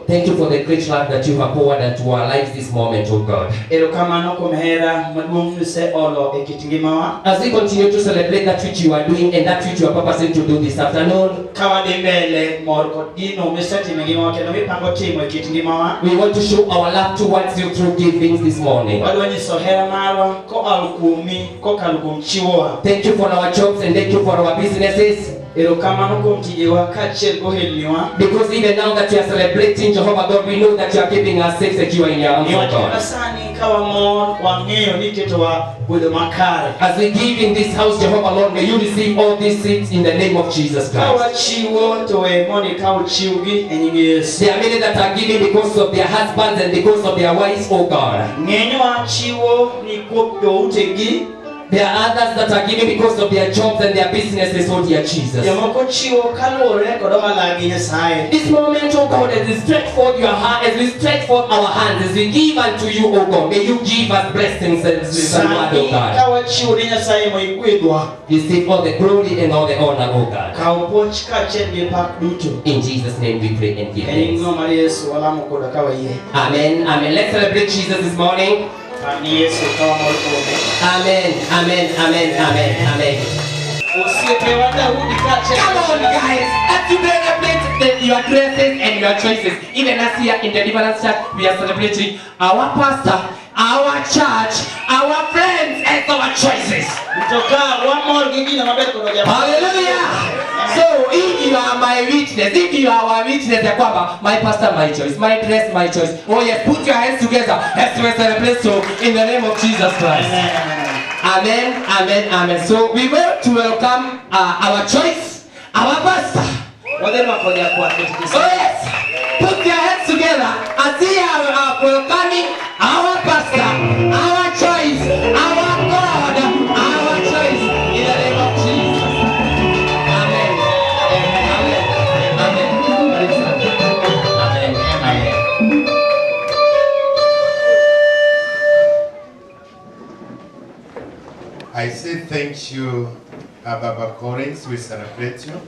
Thank you for the great love that you have poured into our lives this moment, oh God. As we continue to celebrate that which you are doing and that which you are purposing to do this afternoon, we want to show our love towards you through giving this morning. Thank you for our jobs and thank you for our businesses. Because even now that you are celebrating Jehovah God, we know that you are keeping us safe, secure in your arms, oh God. As we give in this house, Jehovah Lord, may you receive all these seeds in the name of Jesus Christ. There are many that are giving because of their husbands and because of their wives, oh God. There are others that are giving because of their jobs and their businesses, oh dear Jesus. This moment, oh God, as we stretch forth your hand, as we stretch forth our hands, as we give unto you, oh God, may you give us blessings and oh God. Receive all the glory and all the honor, oh God. In Jesus' name we pray and give thanks. Amen. Amen. Let's celebrate Jesus this morning. Amen, amen, amen, amen, amen. Come on, guys, as you celebrate your dresses and your choices, even as here in the Deliverance Church, we are celebrating our pastor, our church, our friends, and our choices. Hallelujah! So if you are my witness, if you are our witness, my pastor, my choice, my dress, my choice. Oh yes, put your hands together as we celebrate so in the name of Jesus Christ. Amen, amen, amen. So we want to welcome our choice, our pastor. Oh yes, put your hands together as we are welcoming our pastor, our choice, our God, our choice in the name of Jesus. I say thank you, Baba Collins. We celebrate you.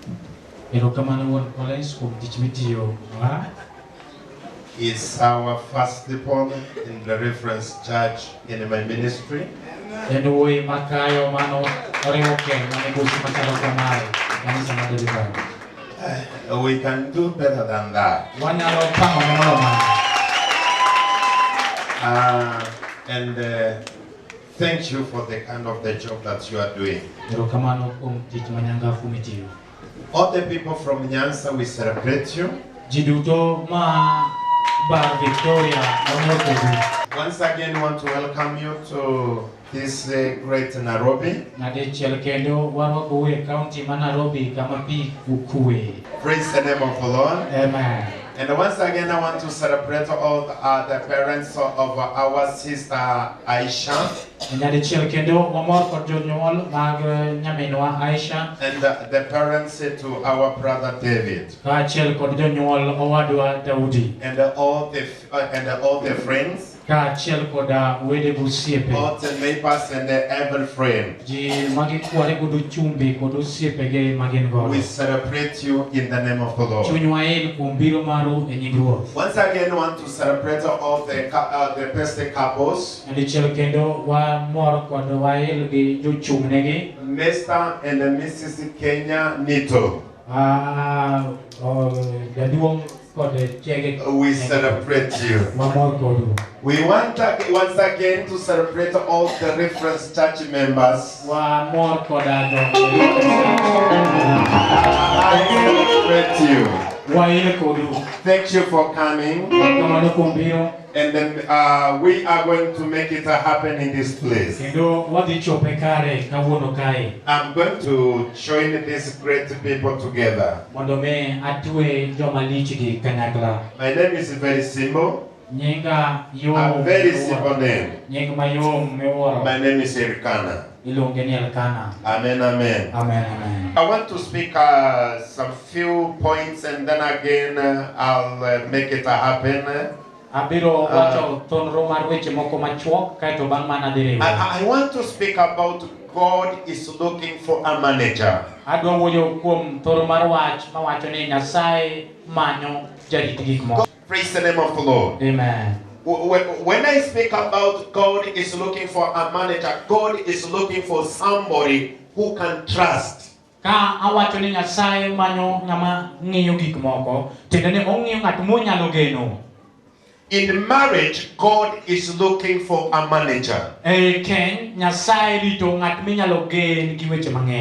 It's our first deployment in the Reference Church in my ministry. We can do better than that. Thank you for the kind of the job that you are doing. All the people from Nyanza, we celebrate you. Once again, I want to welcome you to this great Nairobi. Praise the name of the Lord. Amen. And once again, I want to celebrate all the parents of our sister Aisha. And the parents to our brother David. And all the friends. All the neighbors and every friend. We celebrate you in the name of the Lord. Once again, I want to celebrate all the best couples. Mr. and Mrs. Kenya Nito. We celebrate you. We want once again to celebrate all the Reference Church members. I celebrate you. Thank you for coming. And then we are going to make it happen in this place. I'm going to join these great people together. My name is very simple. A very simple name. My name is Erikana. Amen, amen. Amen. I want to speak some few points and then again I'll make it happen. I want to speak about God is looking for a manager. Praise the name of the Lord. Amen. When I speak about God is looking for a manager, God is looking for somebody who can trust. In marriage, God is looking for a manager.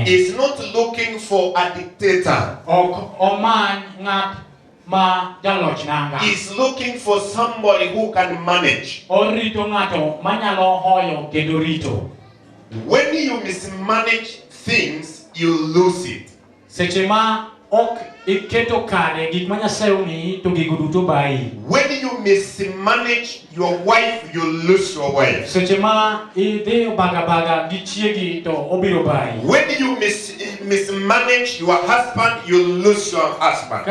He's not looking for a dictator. He's looking for somebody who can manage. When you mismanage things, you lose it. When you mismanage your wife, you lose your wife. When you mismanage your husband, you lose your husband.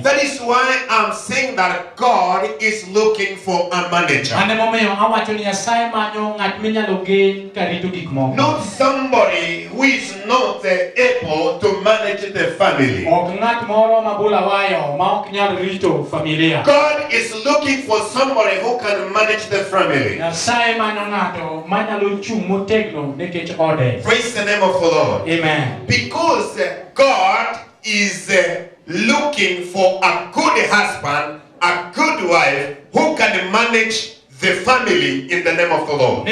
That is why I'm saying that God is looking for a manager. Not somebody who is not able to manage the family. God is looking for somebody who can manage the family. Praise the name of the Lord. Amen. Because God is looking for a good husband, a good wife who can manage the family in the name of the Lord.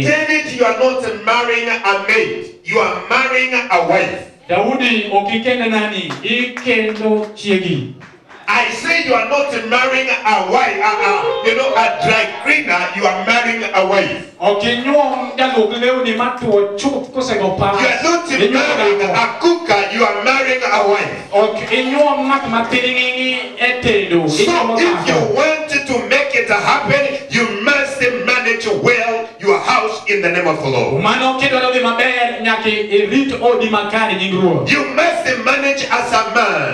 David, you are not marrying a maid, you are marrying a wife. I say you are not marrying a wife, a dry cleaner, you are marrying a wife. You are not marrying a cooker, you are marrying a wife. So if you want to make it happen, you must manage well your house in the name of the Lord. You must manage as a man.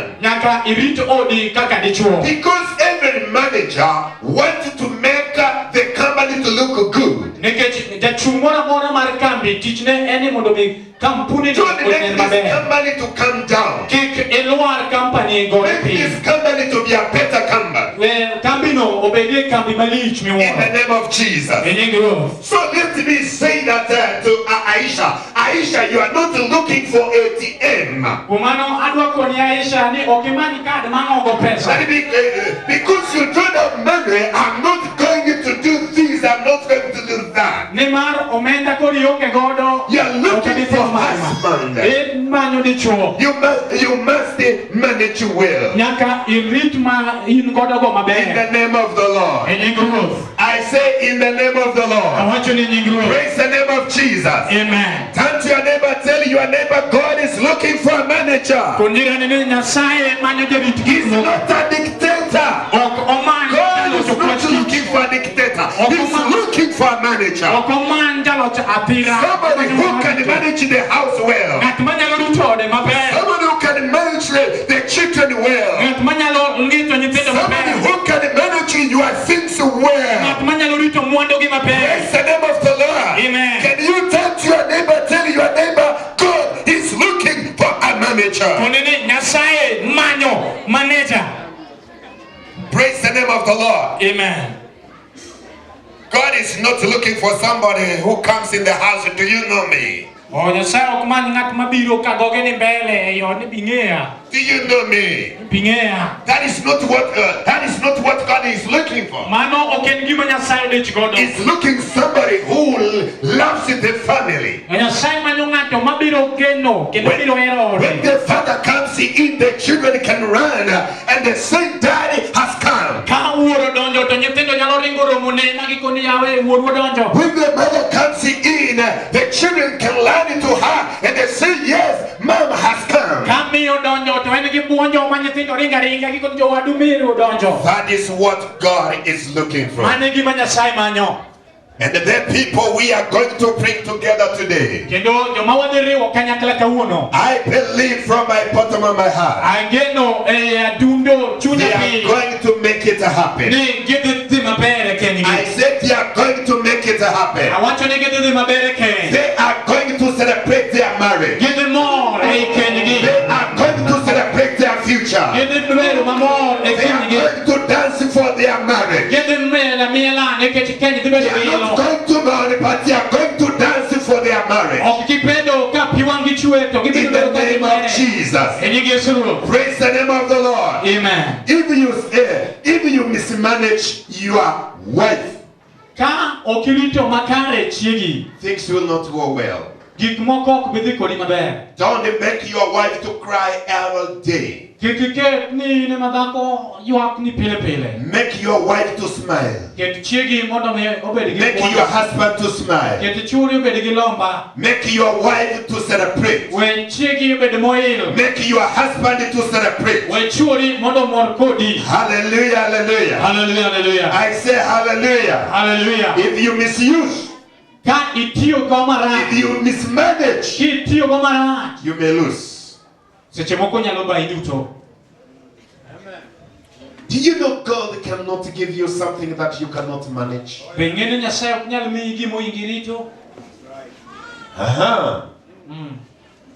Because every manager wants to make the company to look good. Don't let this company to come down. Make this company to be a better company. In the name of Jesus. So let me say that to Aisha. Aisha, you are not looking for ATM. Because you don't have money, I'm not going to do this, I'm not going to do that. You're looking for husband. You must manage well. In the name of the Lord. I say in the name of the Lord. Praise the name of Jesus. Amen. Turn to your neighbor, tell your neighbor, God is looking for a manager. He's not a dictator. God is not looking for a dictator. He's looking for a manager. Somebody who can manage the house well. Somebody who can manage the children well. Somebody who can manage your things well. Praise the name of the Lord. Amen. Can you turn to your neighbor, tell your neighbor, God is looking for a manager. Praise the name of the Lord. Amen. God is not looking for somebody who comes in the house. Do you know me? Do you know me? That is not what God is looking for. He's looking somebody who loves the family. When the father comes in, the children can run and they say, Daddy has come. When the mother comes in, the children can run into her and they say, yes, Mom has come. That is what God is looking for. And the people we are going to bring together today, I believe from my bottom of my heart, they are going to make it happen. I said they are going to make it happen. They are going to celebrate their marriage. They are going to celebrate their future. They are going to dance for their marriage. They are not going to marry, but they are going to dance for their marriage. In the name of Jesus. Praise the name of the Lord. Amen. If you mismanage your wife, things will not go well. Don't make your wife to cry all day. Make your wife to smile. Make your husband to smile. Make your wife to celebrate. Make your husband to celebrate. Hallelujah, hallelujah. Hallelujah, hallelujah. I say hallelujah. Hallelujah. If you misuse, if you mismanage, you may lose. Do you know God cannot give you something that you cannot manage?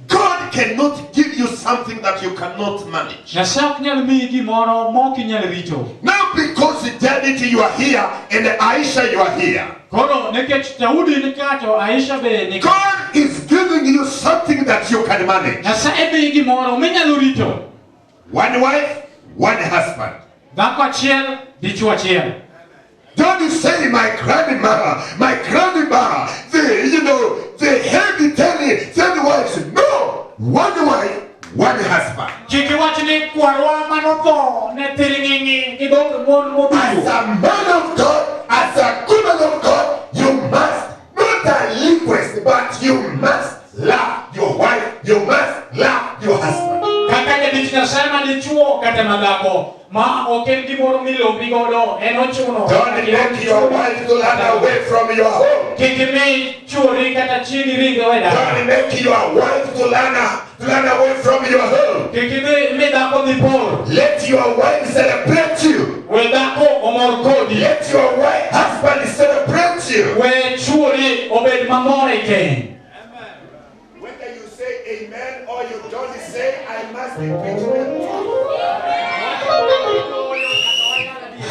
God cannot give you something that you cannot manage. Now because David you are here and Aisha you are here, God is giving you something that you can manage. One wife, one husband. Don't say my grandma, the heavy ten wives. No, one wife, one husband. As a man of God, as a woman of God, you must not a request, but you must love your wife, you must love your husband. Don't make your wife to run away from your home. Don't make your wife to run away from your home. Let your wife celebrate you. Let your wife husband celebrate you. Whether you say amen or you don't say, I must be preaching.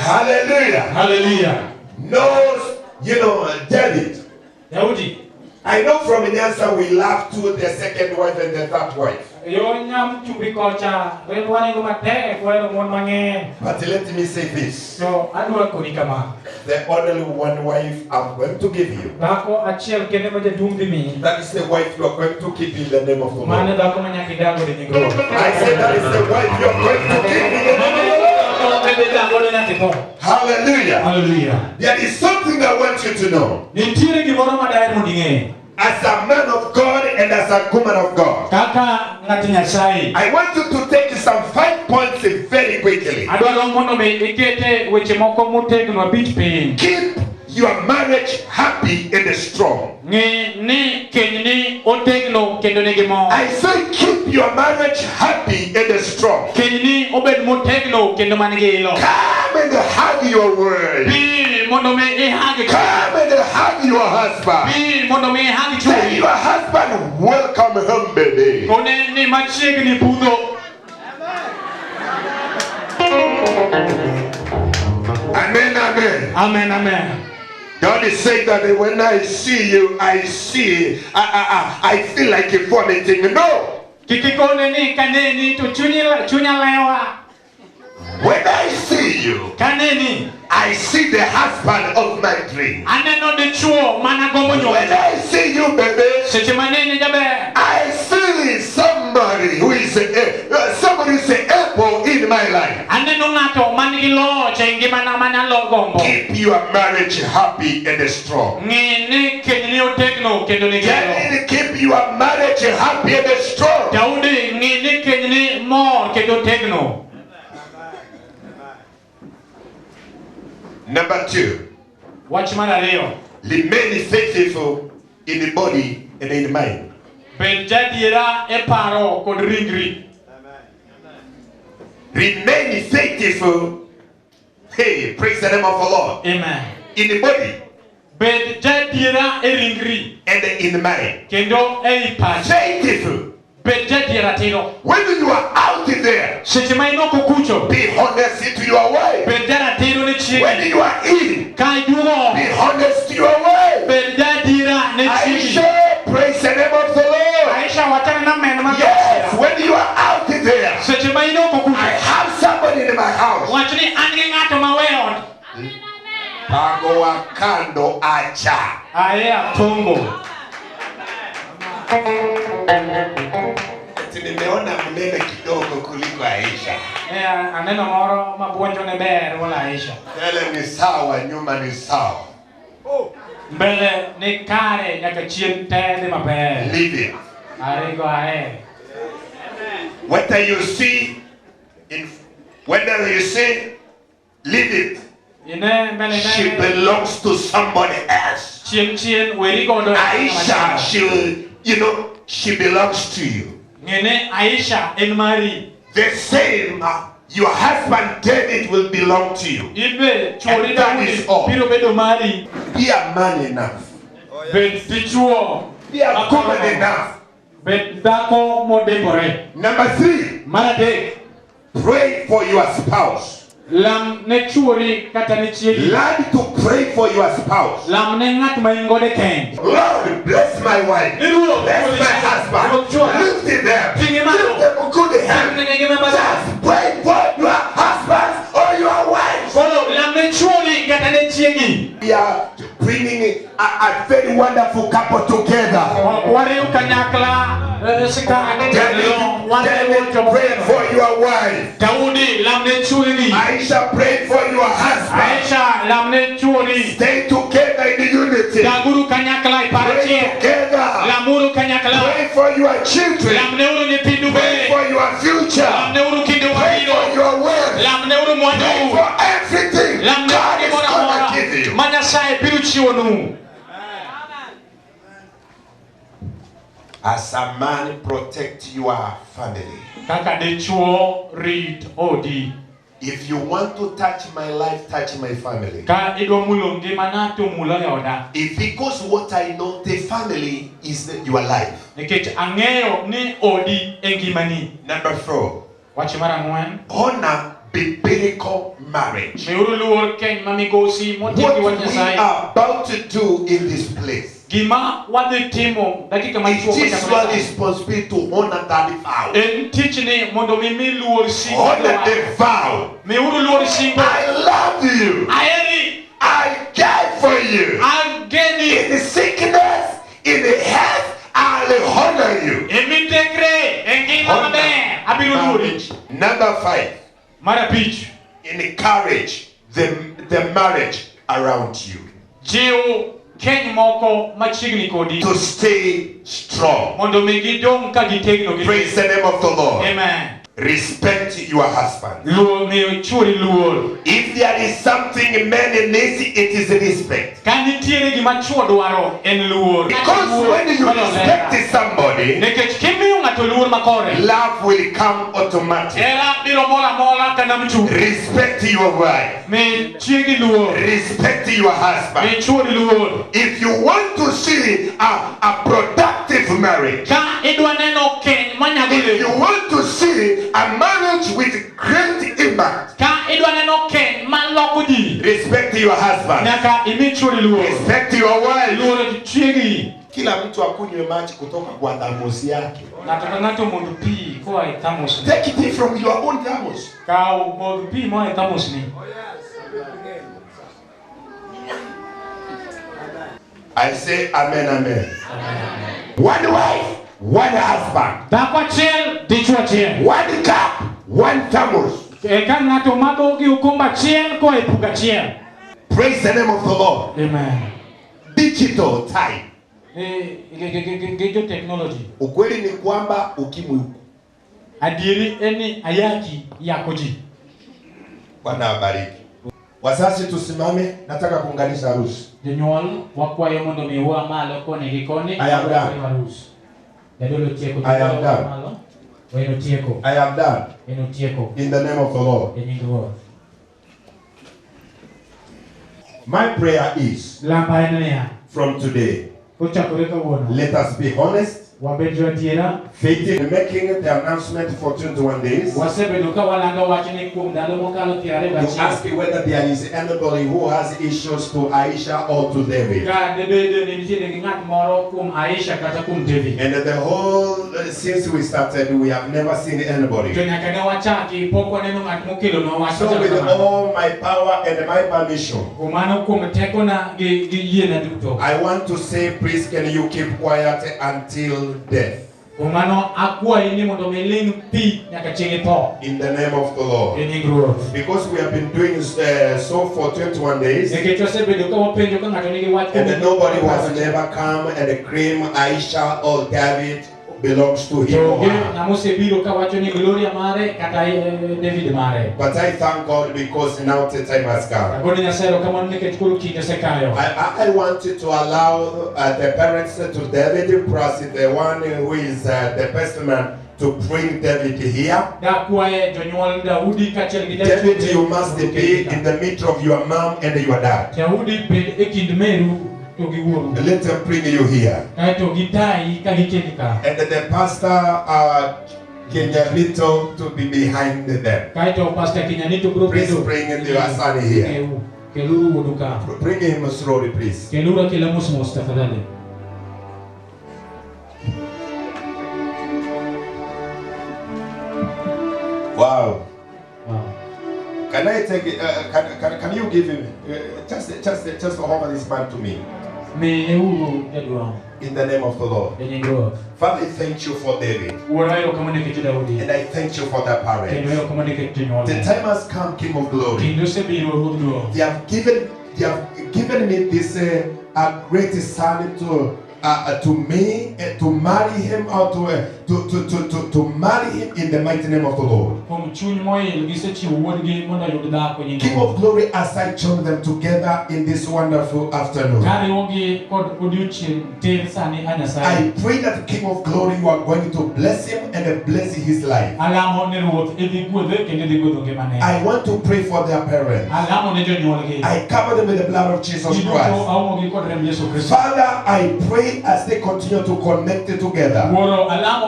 Hallelujah. Hallelujah. No, David. I know from Nyansa we love to the second wife and the third wife. But let me say this. The only one wife I'm going to give you. That is the wife you are going to keep in the name of the Lord. I said that is the wife you are going to keep in the name of the Lord. Hallelujah. Hallelujah. There is something I want you to know. As a man of God and as a woman of God, I want you to take some 5 points very quickly. Keep your marriage happy and strong. I say keep your marriage happy and strong. Come and hug your wife. Come and hug your husband. Tell your husband, welcome home, baby. Amen, amen. Amen, amen. God is saying that when I see you, I feel like vomiting. No. When I see you, I see the husband of my dream. When I see you, baby, I see somebody who is an apple in my life. Keep your marriage happy and strong. Keep your marriage happy and strong. Number 2. Remain faithful in the body and in the mind. Remain faithful. Hey, praise the name of the Lord. Amen. In the body and in the mind. Faithful. When you are out there, be honest to your wife. When you are in, be honest to your wife. Aisha, praise the name of the Lord. Yes, when you are out there, I have somebody in my house. Pago akando acha. Nimeona mnene kidogo kuliko Aisha. Aneno moro mabuonjo ne ber wala Aisha. Mbele ni sawa, nyuma ni sawa. Mbele ni kare nyaka chien tede maber. Leave it. Arigo ae. Whether you see, leave it. She belongs to somebody else. Aisha, she belongs to you. The same, your husband David will belong to you. And that is all. Be a man enough. Be a woman enough. Number 3, pray for your spouse. Learn to pray for your spouse. Lord, bless my wife. Bless my husband. Lift them. Give them good health. Just pray for your husband or your wife. We are bringing a very wonderful couple together. David prayed for your wife. Aisha prayed for your husband. Stay together in unity. Pray together. Pray for your children. Pray for your future. Pray for your work. Pray for everything God is going to give you. As a man, protect your family. If you want to touch my life, touch my family. If because what I know, the family is your life. Number 4, honor biblical marriage. What we are about to do in this place, it is your responsibility to honor that vow. Honor the vow. I love you. I die for you. In the sickness, in the health, I'll honor you. Number 5, encourage the marriage around you to stay strong. Praise the name of the Lord. Amen. Respect your husband. If there is something men need, it is respect. Because when you respect somebody, love will come automatically. Respect your wife. Respect your husband. If you want to see a productive marriage, if you want to see a marriage with great impact, respect your husband. Respect your wife. Kila mtu akunywe maji kutoka kwa thermos yake. Take it from your own thermos. I say amen, amen. One wife, one husband. One cup, one thermos. Praise the name of the Lord. Amen. Digital time. Technology. Ukweli ni kwamba ukimwi huko. Adiri eni ayaki yakoji. Bwana abariki. Wazazi tusimame, nataka kuunganisha harusi. Jonyuol wakwayo mondo miwa malo kone gi koni. I am done. I am done. I am done. In the name of the Lord. My prayer is, from today, let us be honest, faithful in making the announcement for 21 days. You ask me whether there is anybody who has issues to Aisha or to David. And the whole, since we started, we have never seen anybody. So with all my power and my permission, I want to say, please can you keep quiet until death. In the name of the Lord. Because we have been doing so for 21 days. And nobody has never come and claim Aisha or David belongs to him or her. But I thank God because now the time has come. I wanted to allow the parents to David, plus the one who is the best man, to bring David here. David, you must be in the middle of your mom and your dad. Let them bring you here. And the pastor Kenyanito to be behind them. Please bring your son here. Bring him slowly, please. Wow. Can I take it? Can you give him just offer this man to me? In the name of the Lord. Father, I thank you for David. And I thank you for the parents. The time has come, King of Glory. They have given me this great son to me, to marry him, or to marry him in the mighty name of the Lord. King of Glory, as I join them together in this wonderful afternoon, I pray that King of Glory, you are going to bless him and bless his life. I want to pray for their parents. I cover them with the blood of Jesus Christ. Father, I pray as they continue to connect together,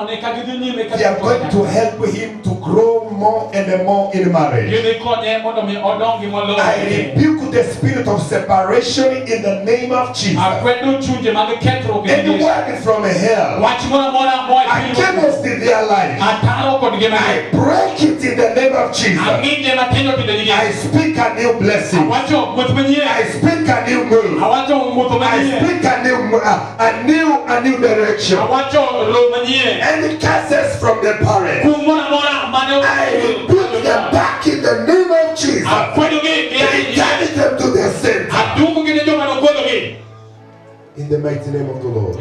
they are going to help him to grow more and more in marriage. I rebuke the spirit of separation in the name of Jesus. Any word from hell against their life, I break it in the name of Jesus. I speak a new blessing. I speak a new move. I speak a new direction. Any curses from the parents, I rebuke them back in the name of Jesus. Return them to their center. In the mighty name of the Lord.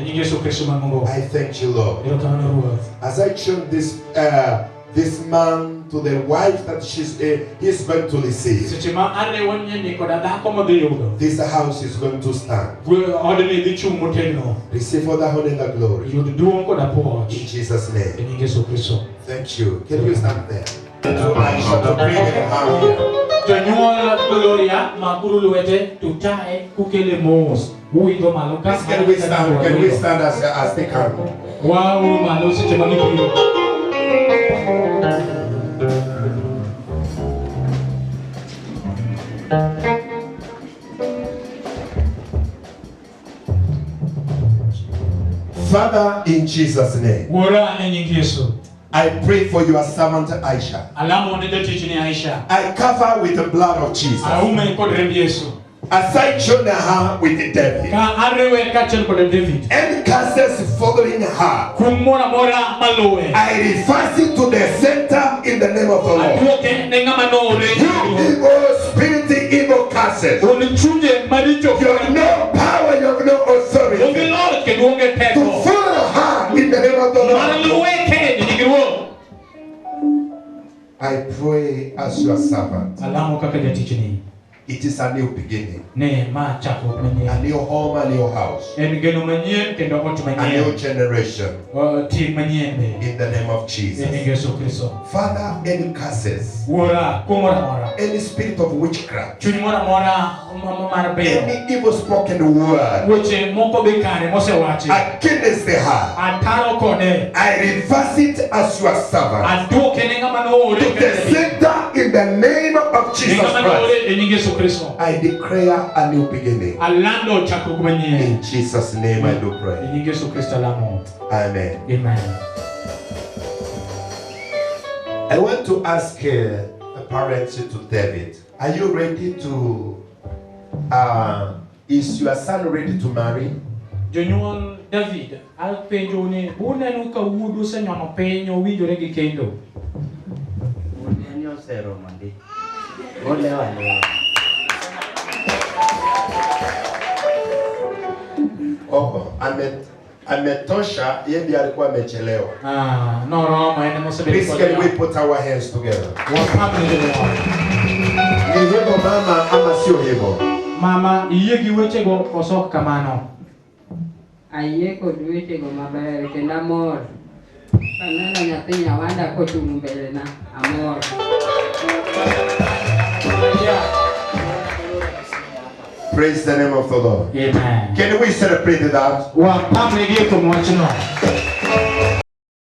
I thank you, Lord. As I show this man to the wife that he's going to receive, this house is going to stand. Receive all the honor and the glory. In Jesus' name. Thank you. Can you stand there? To Aisha, to bring him out here. Please, can we stand as they come? Father, in Jesus' name, I pray for your servant Aisha. I cover with the blood of Jesus. As I join her with David, and curses following her, I reverse it to the center in the name of the Lord. You evil spirit, evil curses, you have no power, you have no authority to follow her in the name of the Lord. I pray as your servant. It is a new beginning. Ne ma chako manye. A new home, a new house. En geno manye kendo ot manye. A new generation. Ti manye be. In the name of Jesus. En Yesu Kristo. Father, any curses. Wora komora mora. Any spirit of witchcraft. Chuny mora mora marbe. Any evil spoken word. Weche moko be kare mose wachi. Against the heart. Ataro kone. I reverse it as your servant. Aduke nenga manore. To the center in the name of Jesus Christ. I declare a new beginning. In Jesus' name I do pray. Amen. Amen. I want to ask a parent to David. Are you ready to is your son ready to marry? Jonyuol David, alpenjo ni bunenu ka wudu se nyono penyo wijore gi kendo. Bunenu sero mandi. Ole wale. Oh, ametosha yeye alikuwa amechelewa. No Roma ene mosebe. Please can we put our hands together? Ni hivyo mama ama sio hivyo? Mama, iye gi weche go osok kamano. Ayie kod weche go maber kendo amor. Kaneno nyathi nyawanda kochung' mbele na amor. Praise the name of the Lord. Amen. Can we celebrate that? Wa pamre gi ko mochno.